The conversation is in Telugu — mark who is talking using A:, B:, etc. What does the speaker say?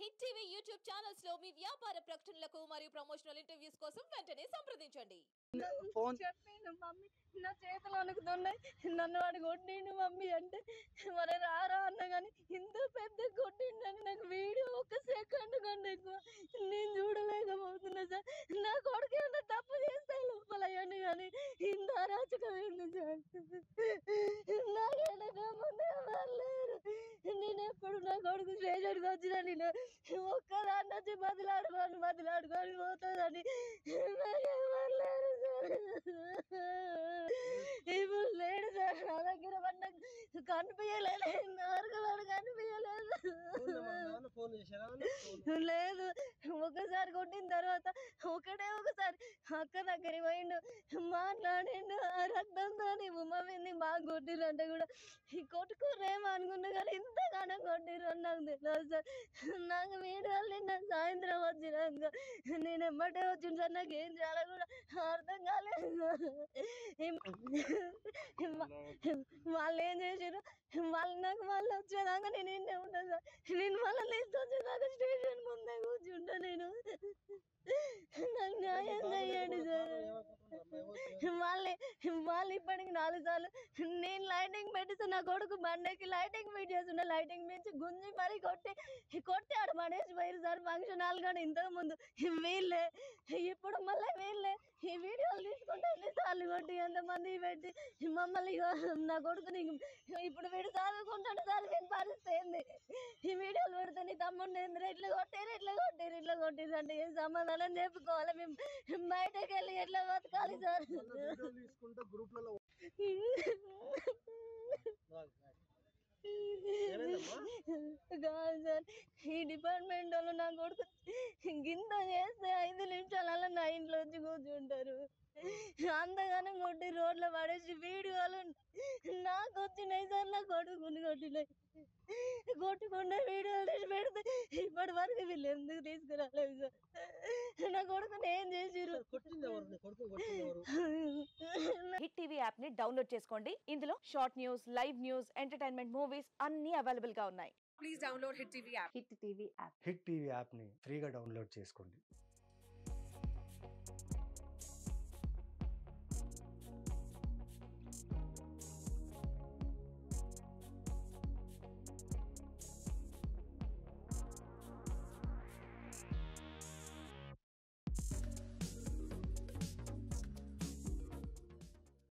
A: హిట్ టీవీ యూట్యూబ్ ఛానల్స్ లో మీ వ్యాపార ప్రకటనలకు మరియు ప్రమోషనల్ ఇంటర్వ్యూస్ కోసం వెంటనే సంప్రదించండి.
B: ఫోన్ చెప్పిండు మమ్మీ నా చేతులు అనుకుతున్నాయి నన్ను వాడు కొట్టిండు మమ్మీ అంటే మరి రారా అన్న కానీ ఇంత పెద్ద కొట్టిండని నాకు వీడియో ఒక సెకండ్ కన్నా ఎక్కువ నేను చూడలేకపోతున్నా సార్. నా కొడుకు ఏమన్నా తప్పు చేస్తే లోపల అయ్యాను కానీ ఇంత అరాచకమైంది సార్. నాకేనా ముందే వాళ్ళేరు. నేను ఎప్పుడు నా కొడుకు స్టేషన్కి వచ్చినా నేను ఒక్కదాన్ని వచ్చి బదిలాడుకొని పోతుందని నాకేమలేరు సార్. ఇప్పుడు లేడు సార్ నా దగ్గర పడ్డ కనిపించలేదు ఇంతవరకు వాడు కనిపించలేదు. లేదు ఒకసారి కొట్టిన తర్వాత ఒకసారి అక్క దగ్గరికి పోయిండు మాట్లాడిండు ఆ రక్తంతో ఉమ్మవింది బాగా కొట్టిరంటే కూడా కొట్టుకోరేమో అనుకున్నా కానీ ఇంతగానో కొట్టిరు అని నాకు తెలియదు సార్. నాకు వీడియోలు నిన్న సాయంత్రం వచ్చినాక నేను ఎమ్మటే వచ్చింది సార్. నాకు ఏం చేయాలో కూడా అర్థం కాలేదు సార్. వాళ్ళు ఏం చేసారు నాకు మళ్ళీ వచ్చేదాకా నేను ఇంటే ఉంటాను సార్. నేను మళ్ళీ తీసుకొచ్చేదాకా స్టేషన్ ముందే కూర్చుంటా నేను. నాకు న్యాయం చేయండి సార్. వాళ్ళు ఇప్పటికి 4 సార్లు నేను లైటింగ్ పెట్టిస్తే నా కొడుకు బండకి లైటింగ్ ఫిట్ చేస్తుండే లైటింగ్ నుంచి గుంజి మరీ కొట్టి ఆడ పడేసి పోయారు సార్. ఫంక్షన్ హాల్ కానీ ఇంతకు ముందు వీళ్ళే ఇప్పుడు మళ్ళీ వీళ్ళే ఈ వీడియోలు తీసుకుంటే ఎన్నిసార్లు కొట్టి ఎంతమంది పెట్టి మమ్మల్ని నా కొడుకు నీకు ఇప్పుడు వీడు చదువుకుంటాడు చదివిన పరిస్థితి ఏంది ఈ వీడియోలు పెడితే నీ తమ్ముడిని ఏంద్రా ఇట్లా కొట్టిరు అంటే ఏం సమాధానం చెప్పుకోవాలి మేము బయటకు వెళ్ళి ఎట్లా బతకాలి సార్. కాదు సార్ ఈ డిపార్ట్మెంట్ వాళ్ళు నా కొడుకు గింత చేస్తే 5 నిమిషాలలో నా ఇంట్లో వచ్చి కూర్చుంటారు. అంతగానో కొట్టి రోడ్లో పడేసి వీడియోలు నాకు వచ్చినాయి సార్. నా కొడుకుని కొట్టినాయి కొట్టుకున్న వీడియోలు తీసి పెడితే ఇప్పటి వరకు వీళ్ళు ఎందుకు తీసుకురాలేదు సార్. నా కొడుకుని ఏం చేసిరు.
C: హిట్ టీవీ యాప్ ని డౌన్లోడ్ చేసుకోండి. ఇందులో short news, live news, entertainment movies అన్ని అవైలబుల్ గా ఉన్నాయి.
D: Please download Hit TV app.
C: Hit TV app
E: hit TV యాప్ని ఫ్రీగా డౌన్లోడ్ చేసుకోండి.